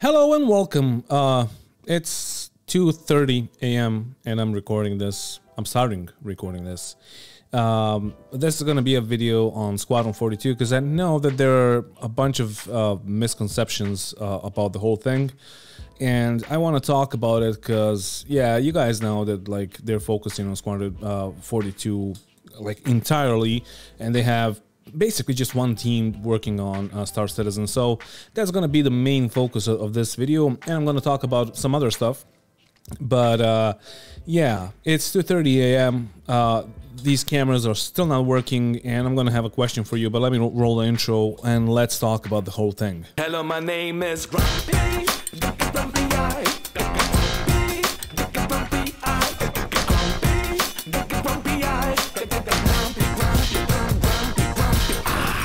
Hello and welcome. It's 2:30 a.m. and I'm recording this. I'm starting recording this. This is going to be a video on Squadron 42 because I know that there are a bunch of misconceptions about the whole thing. And I want to talk about it because, yeah, you guys know that like they're focusing on Squadron 42 like entirely, and they have basically just one team working on Star Citizen. So that's going to be the main focus of this video, and I'm going to talk about some other stuff. But yeah, it's 2:30 a.m. These cameras are still not working, and I'm going to have a question for you, but let me roll the intro and let's talk about the whole thing. Hello, my name is Grumpy.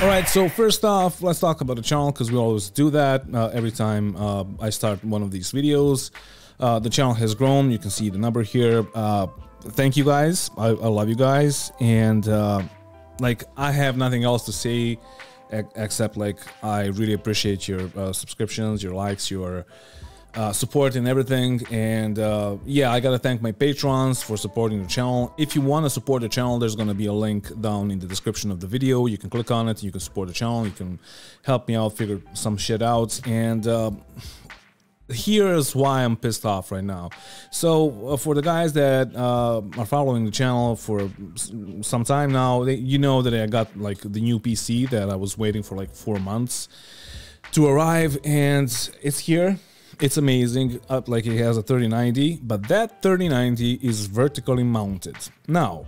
Alright, so first off, let's talk about the channel because we always do that every time I start one of these videos. The channel has grown, you can see the number here. Thank you guys, I love you guys, and like I have nothing else to say except like I really appreciate your subscriptions, your likes, your support and everything. And yeah, I gotta thank my patrons for supporting the channel. If you want to support the channel, there's gonna be a link down in the description of the video. You can click on it, you can support the channel, you can help me out, figure some shit out. And here's why I'm pissed off right now. So for the guys that are following the channel for some time now, you know that I got like the new PC that I was waiting for like 4 months to arrive, and it's here. It's amazing, like it has a 3090, but that 3090 is vertically mounted. Now,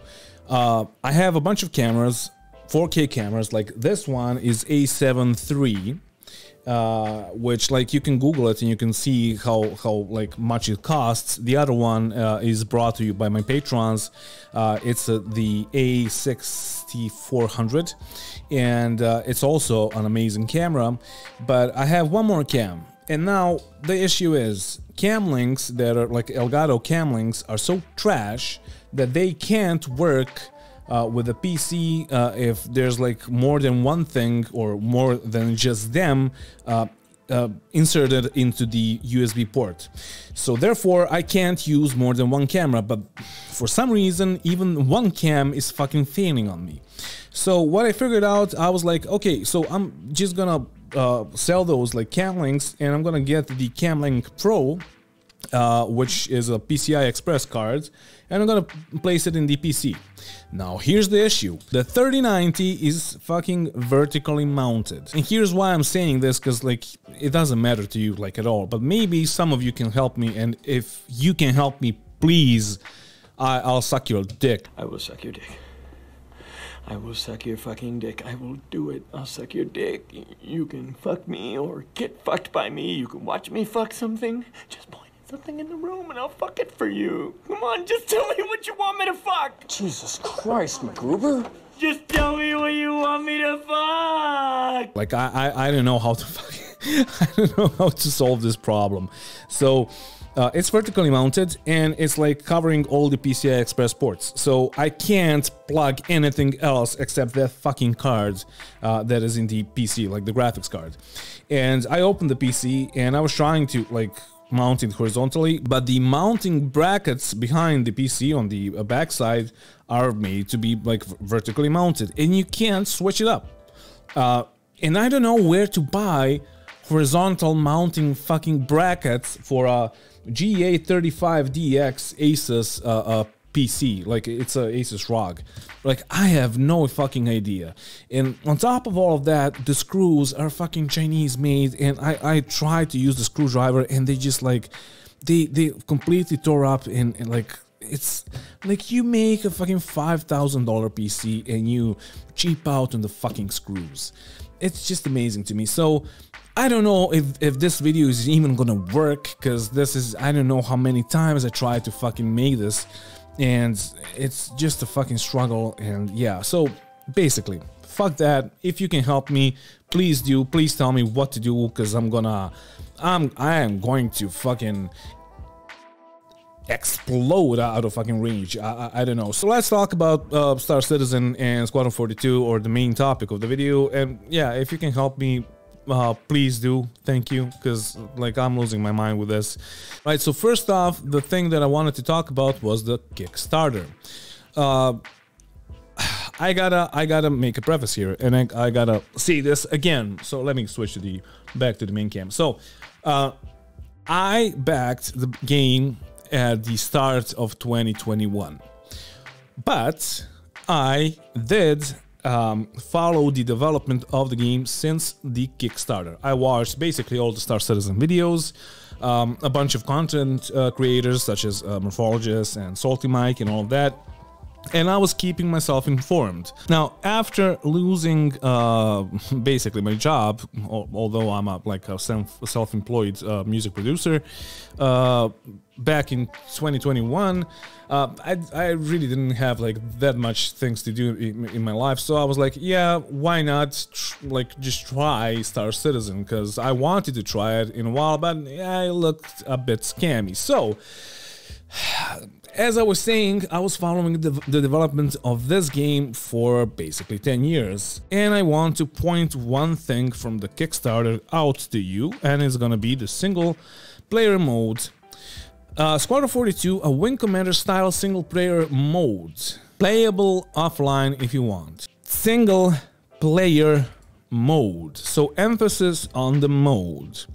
I have a bunch of cameras, 4K cameras, like this one is A7 III, which like you can Google it and you can see how like much it costs. The other one is brought to you by my patrons. It's the A6400, and it's also an amazing camera, but I have one more cam. And now the issue is cam links that are like Elgato cam links are so trash that they can't work with a PC if there's like more than one thing or more than just them inserted into the USB port. So therefore I can't use more than one camera, but for some reason even one cam is fucking failing on me. So what I figured out, I was like, okay, so I'm just gonna sell those like cam links, and I'm gonna get the Cam Link Pro, which is a PCI Express card, and I'm gonna place it in the PC. Now here's the issue: the 3090 is fucking vertically mounted, and here's why I'm saying this, because like it doesn't matter to you like at all, but maybe some of you can help me, and if you can help me, please, I'll suck your dick. I will suck your dick. I will suck your fucking dick. I will do it. I'll suck your dick. You can fuck me or get fucked by me. You can watch me fuck something. Just point at something in the room and I'll fuck it for you. Come on, just tell me what you want me to fuck. Jesus Christ, MacGruber. Just tell me what you want me to fuck. Like I don't know how to fucking I don't know how to solve this problem. So it's vertically mounted and it's like covering all the PCI Express ports. So I can't plug anything else except that fucking card that is in the PC, like the graphics card. And I opened the PC and I was trying to like mount it horizontally, but the mounting brackets behind the PC on the backside are made to be like vertically mounted, and you can't switch it up. And I don't know where to buy horizontal mounting fucking brackets for a GA35DX Asus PC. Like it's a Asus ROG. Like I have no fucking idea. And on top of all of that, the screws are fucking Chinese made, and I tried to use the screwdriver and they just like they completely tore up, and like it's like you make a fucking $5,000 PC and you cheap out on the fucking screws. It's just amazing to me. So I don't know if this video is even gonna work, because this is, I don't know how many times I tried to fucking make this, and it's just a fucking struggle. And yeah, so basically fuck that. If you can help me, please do. Please tell me what to do, because I am going to fucking explode out of fucking range. I don't know. So let's talk about Star Citizen and Squadron 42, or the main topic of the video. And yeah, if you can help me, please do. Thank you, because like I'm losing my mind with this. Right. So first off, the thing that I wanted to talk about was the Kickstarter. I gotta make a preface here, and I gotta say this again. So let me switch to back to the main cam. So I backed the game at the start of 2021, but I did follow the development of the game since the Kickstarter. I watched basically all the Star Citizen videos, a bunch of content creators such as Morphologist and Salty Mike and all of that, and I was keeping myself informed. Now, after losing basically my job, although I'm a self-employed music producer, back in 2021, I really didn't have like that much things to do in my life, so I was like, yeah, why not just try Star Citizen, because I wanted to try it in a while, but yeah, it looked a bit scammy. So as I was saying, I was following the development of this game for basically 10 years. And I want to point one thing from the Kickstarter out to you, and it's gonna be the single player mode. Squadron 42, a Wing Commander style single player mode. Playable offline if you want. Single player mode. So emphasis on the mode.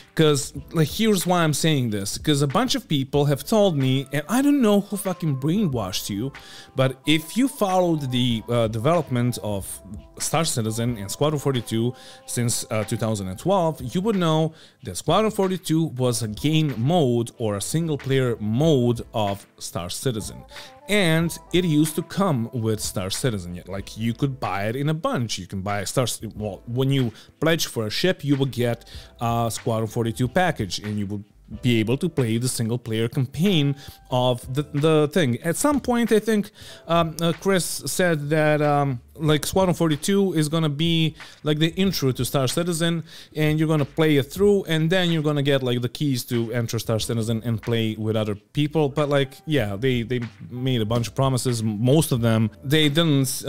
Because here's why I'm saying this, because a bunch of people have told me, and I don't know who fucking brainwashed you, but if you followed the development of Star Citizen and Squadron 42 since 2012, you would know that Squadron 42 was a game mode or a single player mode of Star Citizen. And it used to come with Star Citizen. Like, you could buy it in a bunch. You can buy well, when you pledge for a ship, you will get Squadron 42 package, and you will be able to play the single player campaign of the thing. At some point, I think Chris said that like Squadron 42 is gonna be like the intro to Star Citizen, and you're gonna play it through, and then you're gonna get like the keys to enter Star Citizen and play with other people. But like, yeah, they made a bunch of promises. Most of them they didn't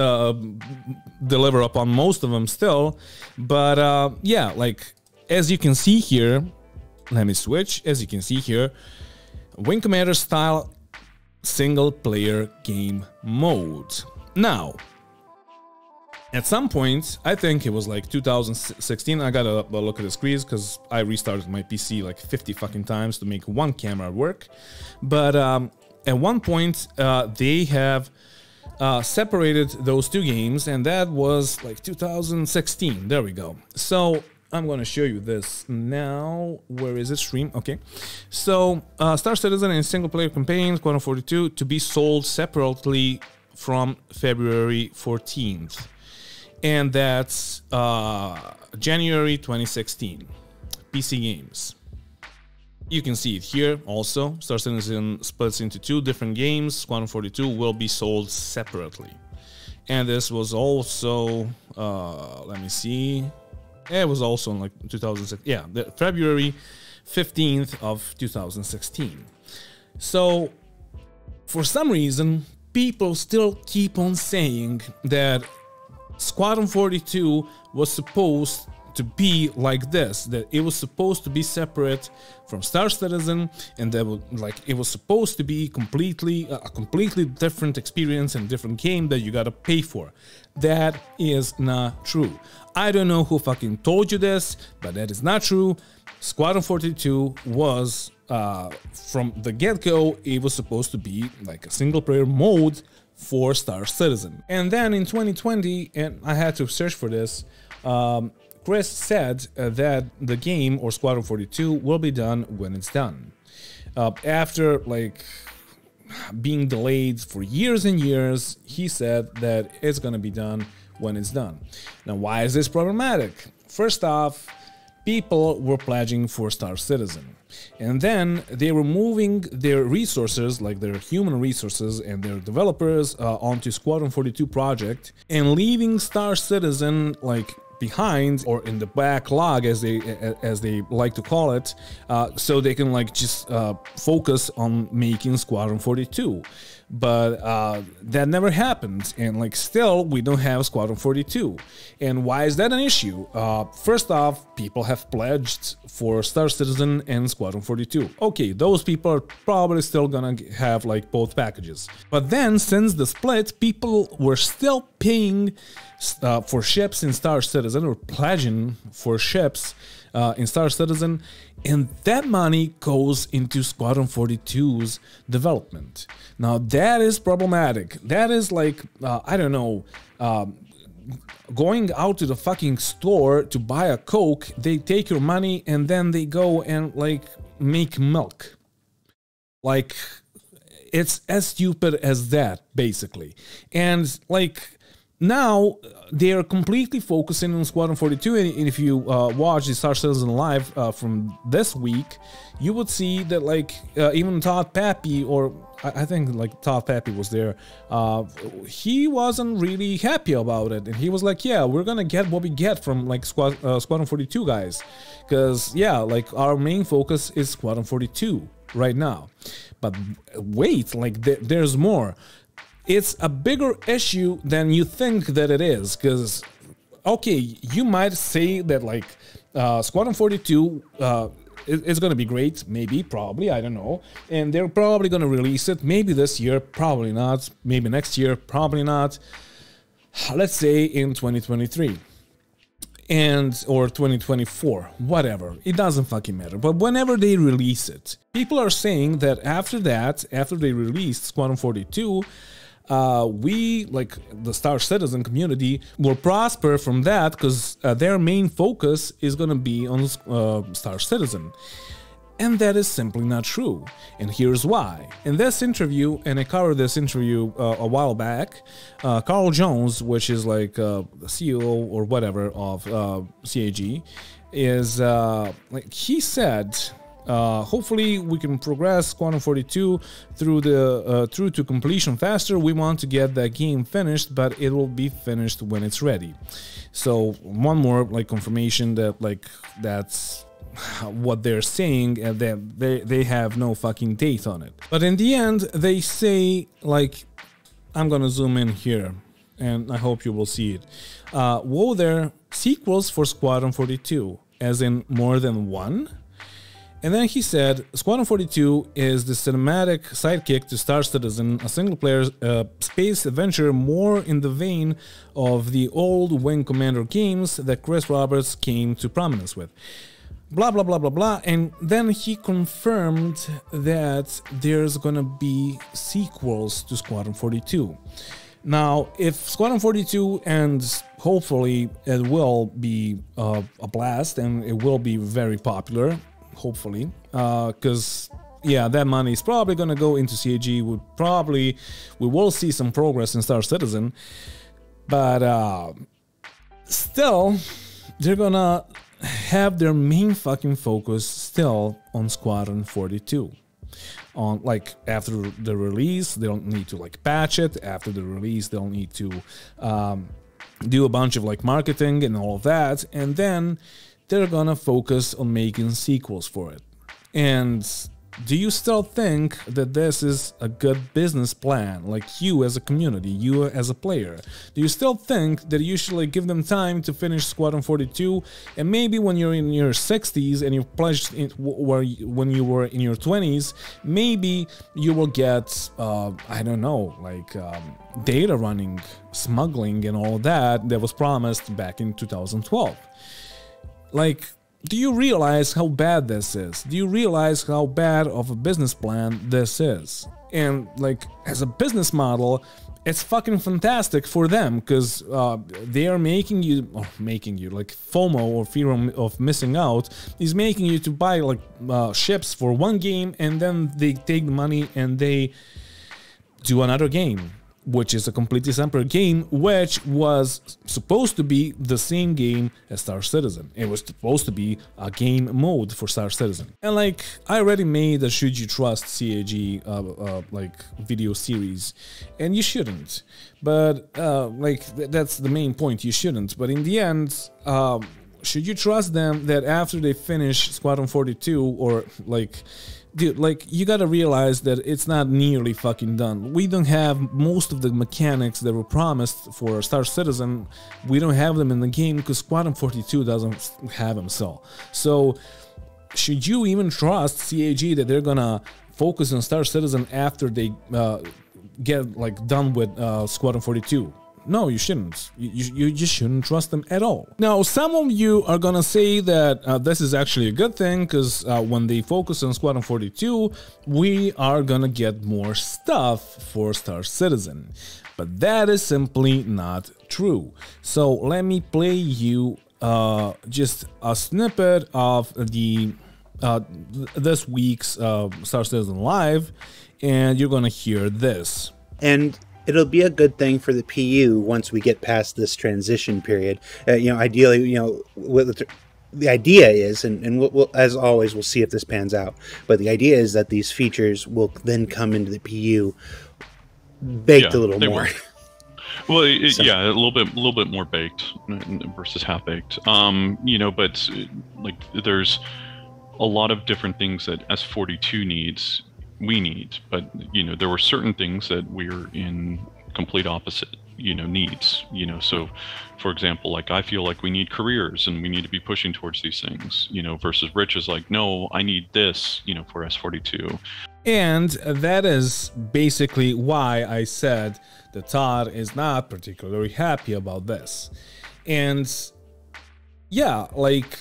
deliver upon most of them still. But yeah, like as you can see here, let me switch. As you can see here, Wing Commander style single player game mode. Now, at some point, I think it was like 2016, I gotta look at the screens because I restarted my PC like 50 fucking times to make one camera work. But at one point, they have separated those two games, and that was like 2016. There we go. So I'm going to show you this now. Where is it? Stream. Okay. So, Star Citizen and single player campaign, Squadron 42, to be sold separately from February 14th. And that's January 2016. PC games. You can see it here also. Star Citizen splits into two different games. Squadron 42 will be sold separately. And this was also, let me see. It was also in like 2006. Yeah, February 15th of 2016. So, for some reason, people still keep on saying that Squadron 42 was supposed to be like this, that it was supposed to be separate from Star Citizen, and that it was supposed to be a completely different experience and different game that you gotta pay for. That is not true. I don't know who fucking told you this, but that is not true. Squadron 42 was from the get-go, it was supposed to be like a single player mode for Star Citizen. And then in 2020, and I had to search for this, Chris said that the game, or Squadron 42, will be done when it's done. After like being delayed for years and years, he said that it's gonna be done when it's done. Now, why is this problematic? First off, people were pledging for Star Citizen, and then they were moving their resources, like their human resources and their developers, onto Squadron 42 project, and leaving Star Citizen like behind, or in the backlog as they like to call it, so they can like just focus on making Squadron 42. but that never happened, and like still we don't have Squadron 42. And why is that an issue? First off, people have pledged for Star Citizen and Squadron 42. Okay, those people are probably still gonna have like both packages. But then since the split, people were still paying for ships in Star Citizen, or pledging for ships in Star Citizen, and that money goes into Squadron 42's development. Now that is problematic. That is like, I don't know, going out to the fucking store to buy a Coke, they take your money and then they go and like make milk. Like, it's as stupid as that, basically. And like, now they are completely focusing on Squadron 42, and if you watch the Star Citizen Live from this week, you would see that like even Todd Pappy, or I think like Todd Pappy was there, he wasn't really happy about it, and he was like, yeah, we're gonna get what we get from like Squadron 42 guys, because yeah, like our main focus is Squadron 42 right now. But wait, like there's more. It's a bigger issue than you think that it is, because, okay, you might say that, like, Squadron 42 is going to be great, maybe, probably, I don't know, and they're probably going to release it, maybe this year, probably not, maybe next year, probably not, let's say in 2023. Or 2024, whatever, it doesn't fucking matter. But whenever they release it, people are saying that after they released Squadron 42, we, like the Star Citizen community, will prosper from that, because their main focus is gonna be on Star Citizen. And that is simply not true. And here's why. In this interview, and I covered this interview a while back, Carl Jones, which is like the CEO or whatever of CAG, is like he said, hopefully we can progress Squadron 42 through to completion faster. We want to get that game finished, but it will be finished when it's ready. So one more like confirmation that like that's what they're saying, and they have no fucking date on it. But in the end, they say, like, I'm gonna zoom in here, and I hope you will see it. Whoa there, sequels for Squadron 42, as in more than one? And then he said, Squadron 42 is the cinematic sidekick to Star Citizen, a single-player space adventure more in the vein of the old Wing Commander games that Chris Roberts came to prominence with. Blah, blah, blah, blah, blah. And then he confirmed that there's gonna be sequels to Squadron 42. Now, if Squadron 42 ends, hopefully it will be a blast, and it will be very popular, hopefully, because yeah, that money is probably gonna go into CAG. We will see some progress in Star Citizen, but still, they're gonna have their main fucking focus still on Squadron 42. On like after the release, they don't need to like patch it. After the release, they'll need to do a bunch of like marketing and all of that, and then they're gonna focus on making sequels for it. And do you still think that this is a good business plan? Like you as a community, you as a player, do you still think that you should like give them time to finish Squadron 42, and maybe when you're in your 60s and you pledged when you were in your 20s, maybe you will get I don't know, like data running, smuggling, and all that was promised back in 2012. Like, do you realize how bad this is? Do you realize how bad of a business plan this is? And like, as a business model, it's fucking fantastic for them, because they are making you like FOMO, or fear of missing out, is making you to buy like ships for one game, and then they take the money and they do another game, which is a completely separate game, which was supposed to be the same game as Star Citizen. It was supposed to be a game mode for Star Citizen. And like, I already made a Should You Trust CAG like video series, and you shouldn't. But like, that's the main point, you shouldn't. But in the end, should you trust them that after they finish Squadron 42, or like, dude, like, you gotta realize that it's not nearly fucking done. We don't have most of the mechanics that were promised for Star Citizen. We don't have them in the game because Squadron 42 doesn't have them. So should you even trust CAG that they're gonna focus on Star Citizen after they get like done with Squadron 42? No, you shouldn't. You just shouldn't trust them at all. Now, some of you are gonna say that this is actually a good thing, because when they focus on Squadron 42, we are gonna get more stuff for Star Citizen. But that is simply not true. So let me play you just a snippet of the this week's Star Citizen Live, and you're gonna hear this. And it'll be a good thing for the PU once we get past this transition period. Ideally, what the idea is, and we'll, as always, we'll see if this pans out. But the idea is that these features will then come into the PU baked a little more. Well, yeah, a little bit more baked versus half baked. But like, there's a lot of different things that S42 needs. We need, but there were certain things that we're in complete opposite needs. So for example, like, I feel like we need careers and we need to be pushing towards these things, versus Rich is like, no, I need this, for S42. And that is basically why I said that Todd is not particularly happy about this. And yeah, like,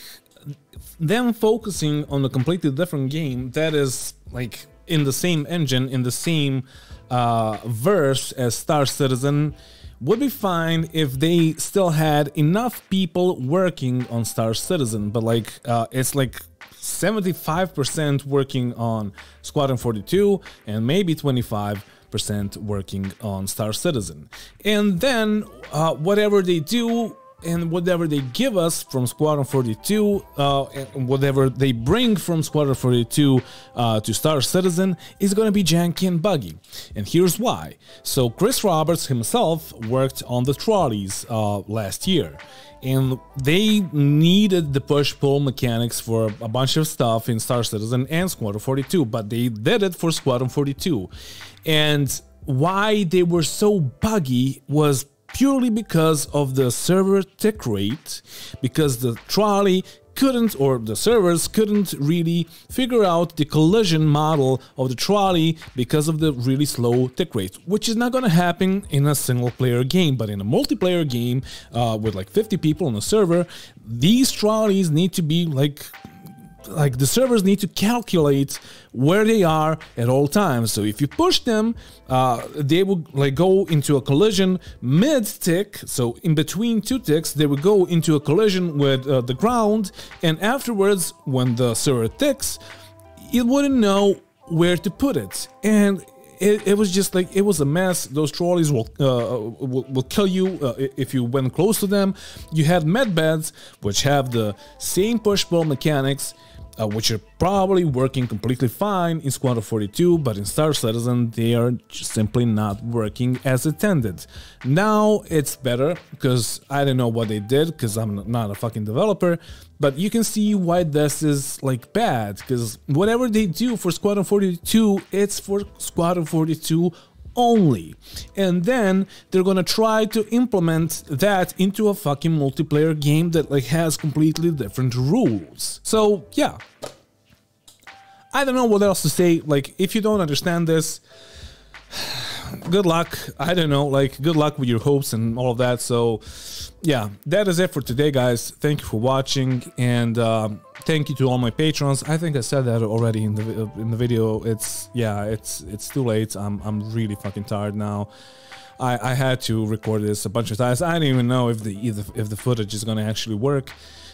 them focusing on a completely different game that is like in the same engine, in the same verse as Star Citizen, would be fine if they still had enough people working on Star Citizen. But like, it's like 75% working on Squadron 42 and maybe 25% working on Star Citizen. And then whatever they do and whatever they give us from Squadron 42, and whatever they bring from Squadron 42 to Star Citizen is going to be janky and buggy. And here's why. So Chris Roberts himself worked on the trolleys last year, and they needed the push-pull mechanics for a bunch of stuff in Star Citizen and Squadron 42, but they did it for Squadron 42. And why they were so buggy was purely because of the server tick rate, because the trolley couldn't, or the servers couldn't really figure out the collision model of the trolley because of the really slow tick rate, which is not going to happen in a single player game. But in a multiplayer game with like 50 people on a server, these trolleys need to be like the servers need to calculate where they are at all times. So if you push them, they will like go into a collision mid-tick. So in between two ticks, they will go into a collision with the ground, and afterwards, when the server ticks, it wouldn't know where to put it. And it was just like, it was a mess. Those trolleys will kill you if you went close to them. You had medbeds, which have the same push-pull mechanics, which are probably working completely fine in Squadron 42, but in Star Citizen they are just simply not working as intended. Now it's better, because I don't know what they did, because I'm not a fucking developer, but you can see why this is like bad, because whatever they do for Squadron 42, it's for Squadron 42 only. And then they're gonna try to implement that into a fucking multiplayer game that like has completely different rules. So yeah, I don't know what else to say. Like, if you don't understand this, good luck. I don't know, like, good luck with your hopes and all of that. So yeah, that is it for today, guys. Thank you for watching, and thank you to all my patrons. I think I said that already in the video. It's too late. I'm really fucking tired now. I had to record this a bunch of times. I don't even know if the footage is gonna actually work.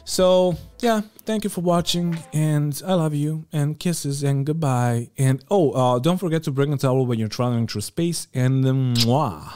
So yeah, thank you for watching, and I love you, and kisses and goodbye. And don't forget to bring a towel when you're traveling through space, and mwah.